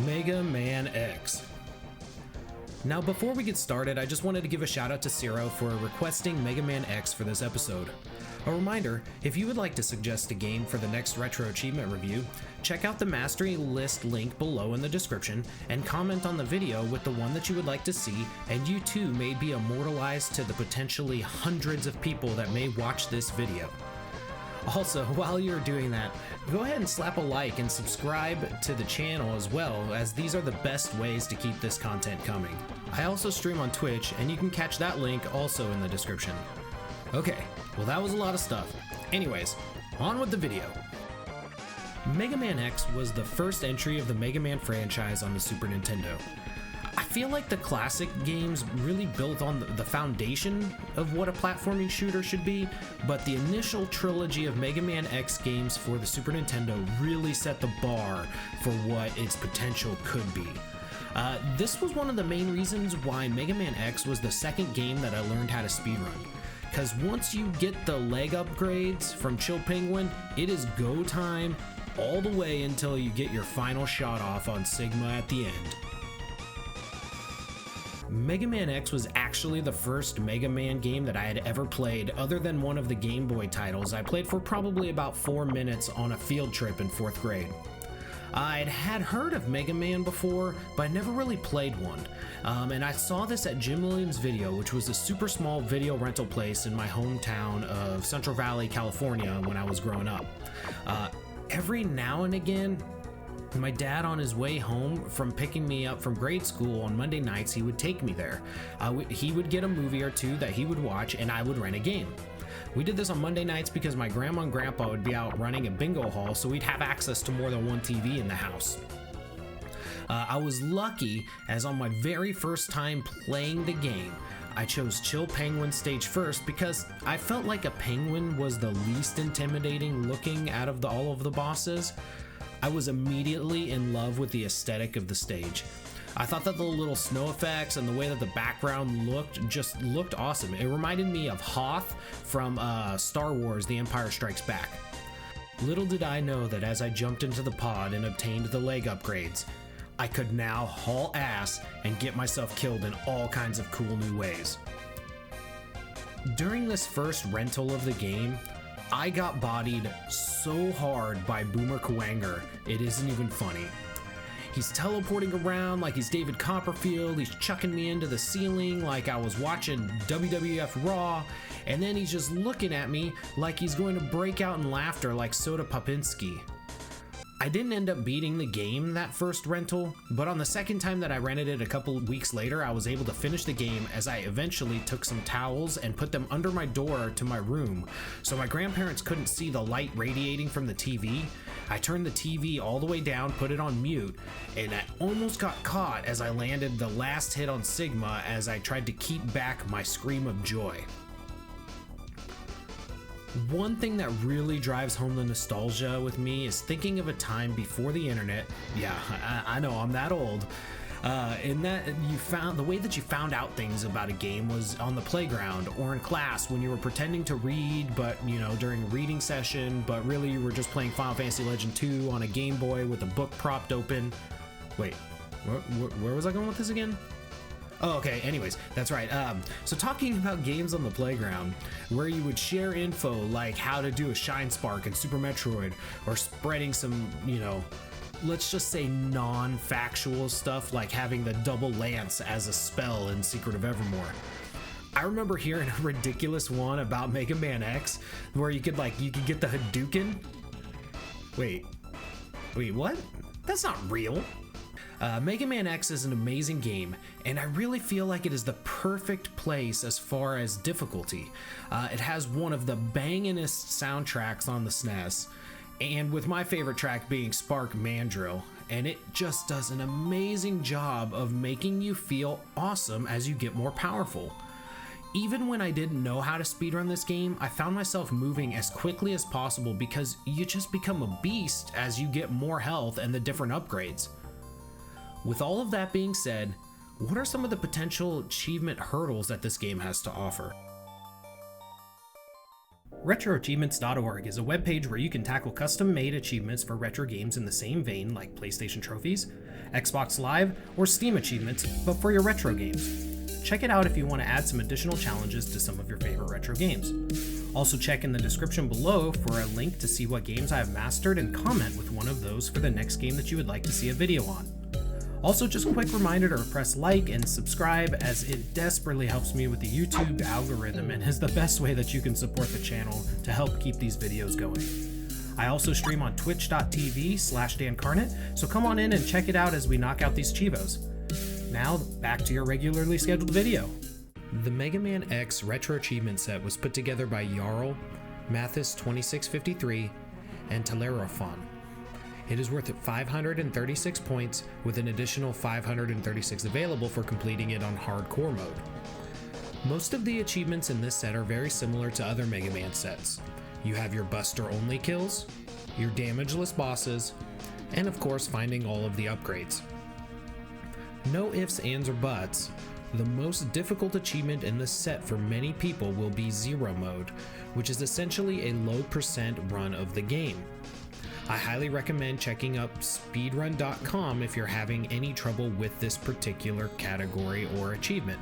Mega Man X. Now before we get started, I just wanted to give a shout out to Zero for requesting Mega Man X for this episode. A reminder, if you would like to suggest a game for the next Retro Achievement review, check out the mastery list link below in the description and comment on the video with the one that you would like to see, and you too may be immortalized to the potentially hundreds of people that may watch this video. Also, while you're doing that, go ahead and slap a like and subscribe to the channel as well, as these are the best ways to keep this content coming. I also stream on Twitch, and you can catch that link also in the description. Okay, well that was a lot of stuff. Anyways, on with the video. Mega Man X was the first entry of the Mega Man franchise on the Super Nintendo. I feel like the classic games really built on the foundation of what a platforming shooter should be, but the initial trilogy of Mega Man X games for the Super Nintendo really set the bar for what its potential could be. This was one of the main reasons why Mega Man X was the second game that I learned how to speedrun. Because once you get the leg upgrades from 𝐂𝐐𝐓, it is go time all the way until you get your final shot off on Sigma at the end. Mega Man X was actually the first Mega Man game that I had ever played other than one of the Game Boy titles I played for probably about 4 minutes on a field trip in 4th grade. I'd had heard of Mega Man before, but I never really played one. And I saw this at Jim Williams Video, which was a super small video rental place in my hometown of Central Valley, California when I was growing up. Every now and again, my dad, on his way home from picking me up from grade school on Monday nights, he would take me there. He would get a movie or two that he would watch, and I would rent a game. We did this on Monday nights because my grandma and grandpa would be out running a bingo hall, so we'd have access to more than one TV in the house. I was lucky, as on my very first time playing the game, I chose 𝐂𝐿 stage first because I felt like a penguin was the least intimidating looking out of all of the bosses. I was immediately in love with the aesthetic of the stage. I thought that the little snow effects and the way that the background just looked awesome. It reminded me of Hoth from Star Wars: The Empire Strikes Back. Little did I know that as I jumped into the pod and obtained the leg upgrades, I could now haul ass and get myself killed in all kinds of cool new ways. During this first rental of the game, I got bodied so hard by Boomer Kuwanger, it isn't even funny. He's teleporting around like he's David Copperfield, he's chucking me into the ceiling like I was watching WWF Raw, and then he's just looking at me like he's going to break out in laughter like Soda Popinski. I didn't end up beating the game that first rental, but on the second time that I rented it a couple weeks later, I was able to finish the game as I eventually took some towels and put them under my door to my room so my grandparents couldn't see the light radiating from the TV. I turned the TV all the way down, put it on mute, and I almost got caught as I landed the last hit on Sigma as I tried to keep back my scream of joy. One thing that really drives home the nostalgia with me is thinking of a time before the internet. Yeah, I know, I'm that old. In that the way that you found out things about a game was on the playground or in class when you were pretending to read, but during a reading session, but really you were just playing Final Fantasy Legend 2 on a Game Boy with a book propped open. Wait, where was I going with this again? Oh, okay, anyways, that's right. So talking about games on the playground, where you would share info like how to do a Shine Spark in Super Metroid, or spreading some, let's just say non-factual stuff like having the double lance as a spell in Secret of Evermore. I remember hearing a ridiculous one about Mega Man X, where you could get the Hadouken. Wait, what? That's not real. Mega Man X is an amazing game, and I really feel like it is the perfect place as far as difficulty. It has one of the bangingest soundtracks on the SNES, and with my favorite track being Spark Mandrel, and it just does an amazing job of making you feel awesome as you get more powerful. Even when I didn't know how to speedrun this game, I found myself moving as quickly as possible because you just become a beast as you get more health and the different upgrades. With all of that being said, what are some of the potential achievement hurdles that this game has to offer? RetroAchievements.org is a webpage where you can tackle custom-made achievements for retro games in the same vein like PlayStation trophies, Xbox Live, or Steam achievements, but for your retro games. Check it out if you want to add some additional challenges to some of your favorite retro games. Also check in the description below for a link to see what games I have mastered and comment with one of those for the next game that you would like to see a video on. Also, just a quick reminder to press like and subscribe, as it desperately helps me with the YouTube algorithm and is the best way that you can support the channel to help keep these videos going. I also stream on twitch.tv/DanCarnate, so come on in and check it out as we knock out these Chivos. Now, back to your regularly scheduled video. The Mega Man X Retro Achievement Set was put together by Jarl, Mathis2653, and Telerophon. It is worth 536 points, with an additional 536 available for completing it on hardcore mode. Most of the achievements in this set are very similar to other Mega Man sets. You have your Buster only kills, your damageless bosses, and of course finding all of the upgrades. No ifs, ands, or buts, the most difficult achievement in this set for many people will be Zero Mode, which is essentially a low percent run of the game. I highly recommend checking up speedrun.com if you're having any trouble with this particular category or achievement.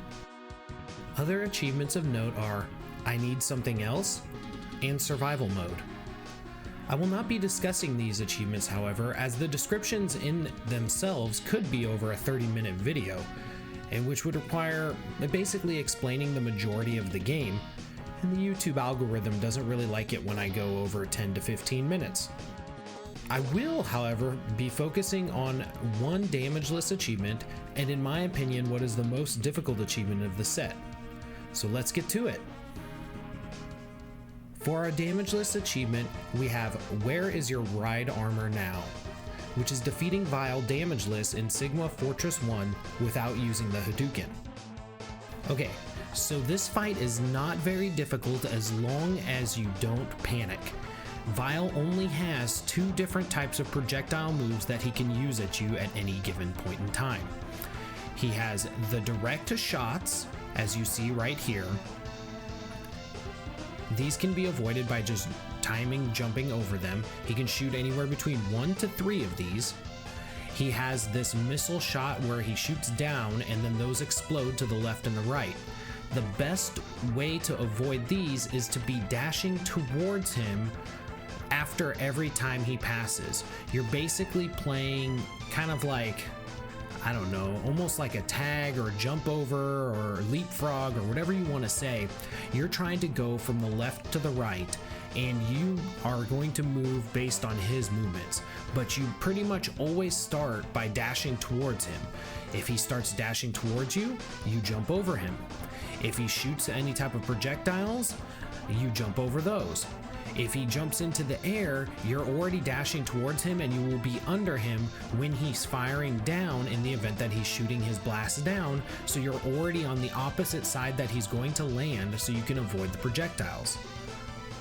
Other achievements of note are I Need Something Else and Survival Mode. I will not be discussing these achievements, however, as the descriptions in themselves could be over a 30-minute video, and which would require basically explaining the majority of the game, and the YouTube algorithm doesn't really like it when I go over 10 to 15 minutes. I will, however, be focusing on one damageless achievement, and in my opinion, what is the most difficult achievement of the set. So let's get to it. For our damageless achievement, we have Where is Your Ride Armor Now?, which is defeating Vile damageless in Sigma Fortress 1 without using the Hadouken. Okay, so this fight is not very difficult as long as you don't panic. Vile only has two different types of projectile moves that he can use at you at any given point in time. He has the direct shots, as you see right here. These can be avoided by just timing jumping over them. He can shoot anywhere between 1 to 3 of these. He has this missile shot where he shoots down and then those explode to the left and the right. The best way to avoid these is to be dashing towards him after every time he passes. You're basically playing kind of like, I don't know, almost like a tag or a jump over or leapfrog or whatever you want to say. You're trying to go from the left to the right, and you are going to move based on his movements, but you pretty much always start by dashing towards him. If he starts dashing towards you, you jump over him. If he shoots any type of projectiles, you jump over those. If he jumps into the air, you're already dashing towards him and you will be under him when he's firing down in the event that he's shooting his blast down, so you're already on the opposite side that he's going to land so you can avoid the projectiles.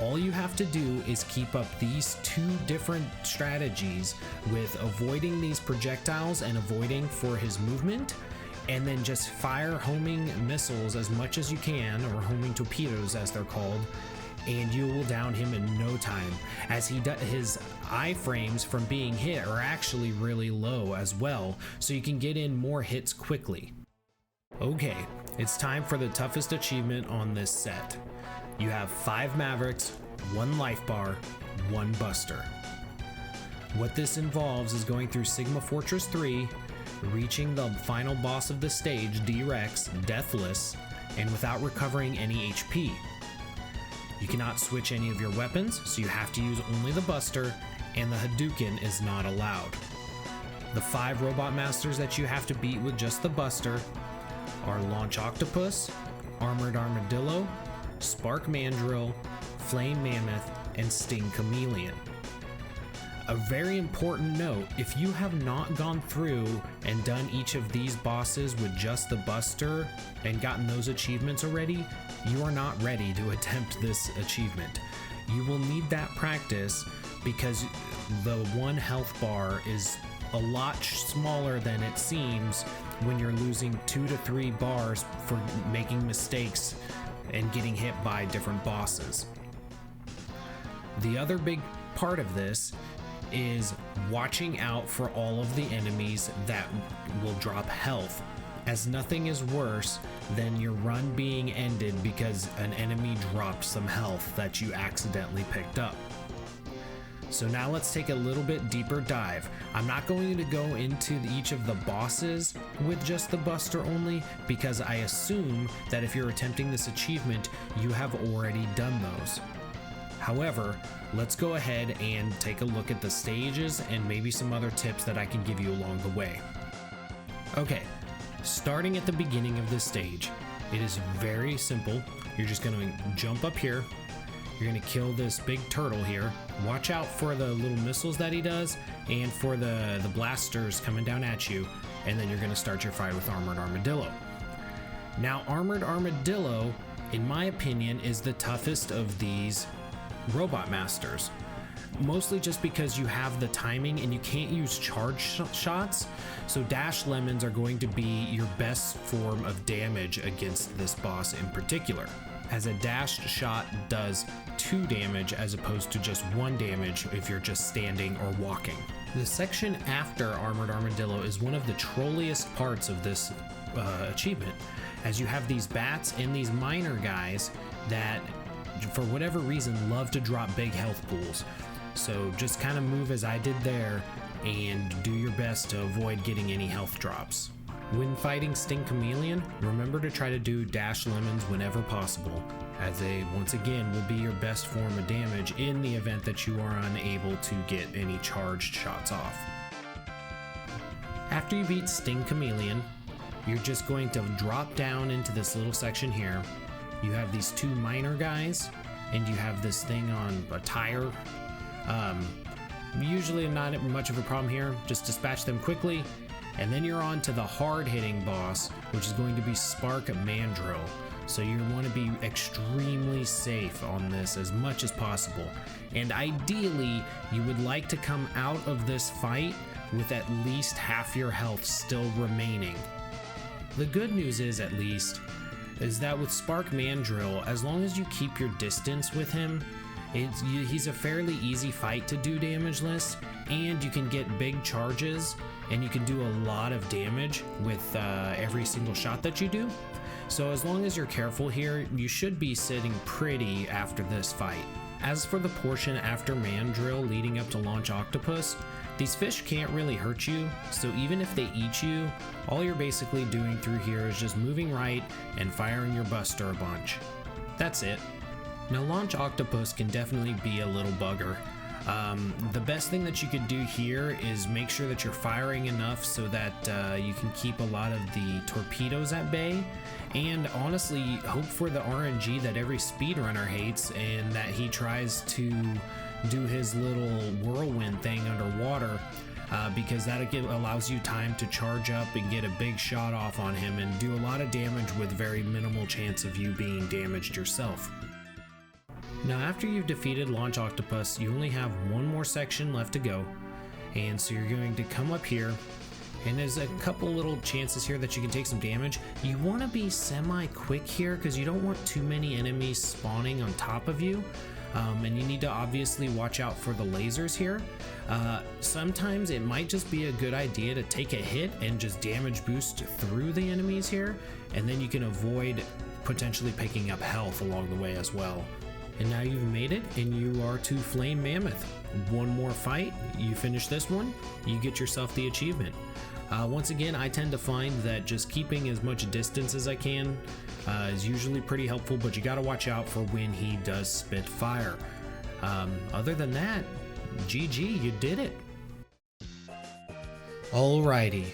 All you have to do is keep up these two different strategies with avoiding these projectiles and avoiding for his movement, and then just fire homing missiles as much as you can, or homing torpedoes as they're called, and you will down him in no time, as his iframes from being hit are actually really low as well, so you can get in more hits quickly. Okay, it's time for the toughest achievement on this set. You have 5 Mavericks, 1 Life Bar, 1 Buster. What this involves is going through Sigma Fortress 3, reaching the final boss of the stage, D-Rex, deathless, and without recovering any HP. You cannot switch any of your weapons, so you have to use only the Buster, and the Hadouken is not allowed. The 5 Robot Masters that you have to beat with just the Buster are Launch Octopus, Armored Armadillo, Spark Mandrel, Flame Mammoth, and Sting Chameleon. A very important note, if you have not gone through and done each of these bosses with just the Buster and gotten those achievements already, you are not ready to attempt this achievement. You will need that practice because the 1 health bar is a lot smaller than it seems when you're losing 2 to 3 bars for making mistakes and getting hit by different bosses. The other big part of this is watching out for all of the enemies that will drop health, as nothing is worse than your run being ended because an enemy dropped some health that you accidentally picked up. So now let's take a little bit deeper dive. I'm not going to go into each of the bosses with just the Buster only, because I assume that if you're attempting this achievement, you have already done those. However, let's go ahead and take a look at the stages and maybe some other tips that I can give you along the way. Okay, starting at the beginning of this stage, it is very simple. You're just going to jump up here. You're going to kill this big turtle here. Watch out for the little missiles that he does and for the blasters coming down at you. And then you're going to start your fight with Armored Armadillo. Now, Armored Armadillo, in my opinion, is the toughest of these robot masters. Mostly just because you have the timing and you can't use charge shots. So dash lemons are going to be your best form of damage against this boss in particular, as a dashed shot does 2 damage as opposed to just 1 damage if you're just standing or walking. The section after Armored Armadillo is one of the trolliest parts of this achievement, as you have these bats and these miner guys that, for whatever reason, love to drop big health pools. So just kind of move as I did there and do your best to avoid getting any health drops. When fighting 𝐂𝐐𝐔𝐈𝐏𝐿, remember to try to do dash lemons whenever possible, as they once again will be your best form of damage in the event that you are unable to get any charged shots off. After you beat 𝐂𝐶𝐶𝐈𝐿, you're just going to drop down into this little section here. You have these 2 miner guys, and you have this thing on a tire. Usually not much of a problem here, just dispatch them quickly. And then you're on to the hard-hitting boss, which is going to be Spark Mandrel. So you want to be extremely safe on this as much as possible. And ideally, you would like to come out of this fight with at least half your health still remaining. The good news is, at least, is that with Spark Mandrel, as long as you keep your distance with him, he's a fairly easy fight to do damageless, and you can get big charges, and you can do a lot of damage with every single shot that you do. So as long as you're careful here, you should be sitting pretty after this fight. As for the portion after Mandrel leading up to launch Octopus, these fish can't really hurt you, so even if they eat you, all you're basically doing through here is just moving right and firing your Buster a bunch. That's it. Now, launch Octopus can definitely be a little bugger. The best thing that you could do here is make sure that you're firing enough so that you can keep a lot of the torpedoes at bay, and honestly hope for the RNG that every speedrunner hates, and that he tries to do his little whirlwind thing underwater, because that allows you time to charge up and get a big shot off on him and do a lot of damage with very minimal chance of you being damaged yourself. Now, after you've defeated Launch Octopus, you only have one more section left to go, and so you're going to come up here, and there's a couple little chances here that you can take some damage. You want to be semi-quick here because you don't want too many enemies spawning on top of you, and you need to obviously watch out for the lasers here. Sometimes it might just be a good idea to take a hit and just damage boost through the enemies here, and then you can avoid potentially picking up health along the way as well. And now you've made it, and you are to Flame Mammoth. One more fight, you finish this one, you get yourself the achievement. Once again, I tend to find that just keeping as much distance as I can is usually pretty helpful, but you gotta watch out for when he does spit fire. Other than that, GG, you did it. Alrighty,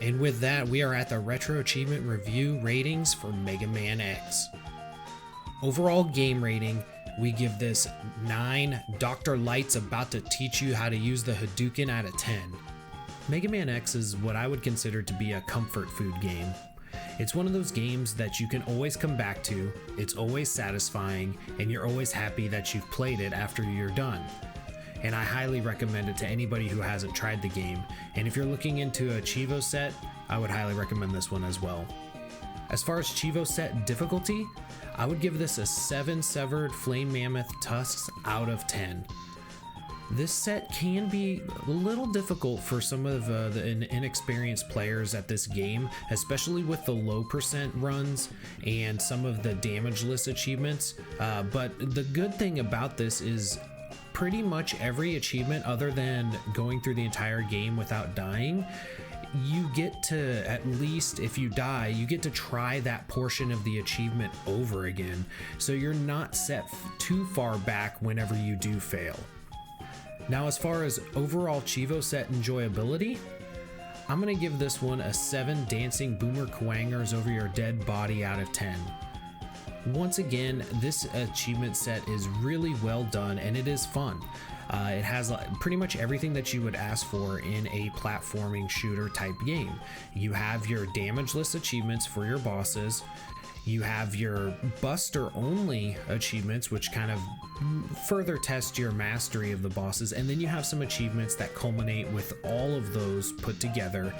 and with that, we are at the Retro Achievement Review ratings for Mega Man X. Overall game rating, we give this 9 Dr. Light's about to teach you how to use the Hadouken out of 10. Mega Man X is what I would consider to be a comfort food game. It's one of those games that you can always come back to, it's always satisfying, and you're always happy that you've played it after you're done. And I highly recommend it to anybody who hasn't tried the game, and if you're looking into a Chivo set, I would highly recommend this one as well. As far as 𝐂𝐍𝐓 set difficulty, I would give this a 7 severed flame mammoth tusks out of 10. This set can be a little difficult for some of the inexperienced players at this game, especially with the low percent runs and some of the damageless achievements, but the good thing about this is pretty much every achievement other than going through the entire game without dying, you get to, at least if you die, you get to try that portion of the achievement over again, so you're not set too far back whenever you do fail. Now, as far as overall 𝐂𝐍𝐓 set enjoyability, I'm gonna give this one a 7 dancing boomer kwangers over your dead body out of 10. Once again, this achievement set is really well done and it is fun. It has pretty much everything that you would ask for in a platforming shooter type game. You have your damageless achievements for your bosses. You have your buster only achievements, which kind of further test your mastery of the bosses, and then you have some achievements that culminate with all of those put together,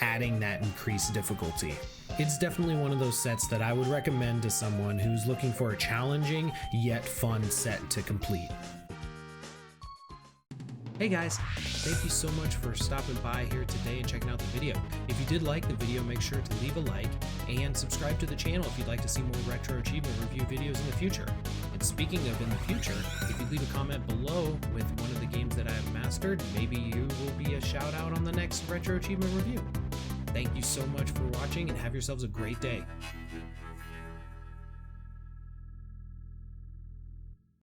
adding that increased difficulty. It's definitely one of those sets that I would recommend to someone who's looking for a challenging yet fun set to complete. Hey guys, thank you so much for stopping by here today and checking out the video. If you did like the video, make sure to leave a like and subscribe to the channel if you'd like to see more retro achievement review videos in the future. And speaking of in the future, if you leave a comment below with one of the games that I have mastered, maybe you will be a shout out on the next retro achievement review. Thank you so much for watching and have yourselves a great day.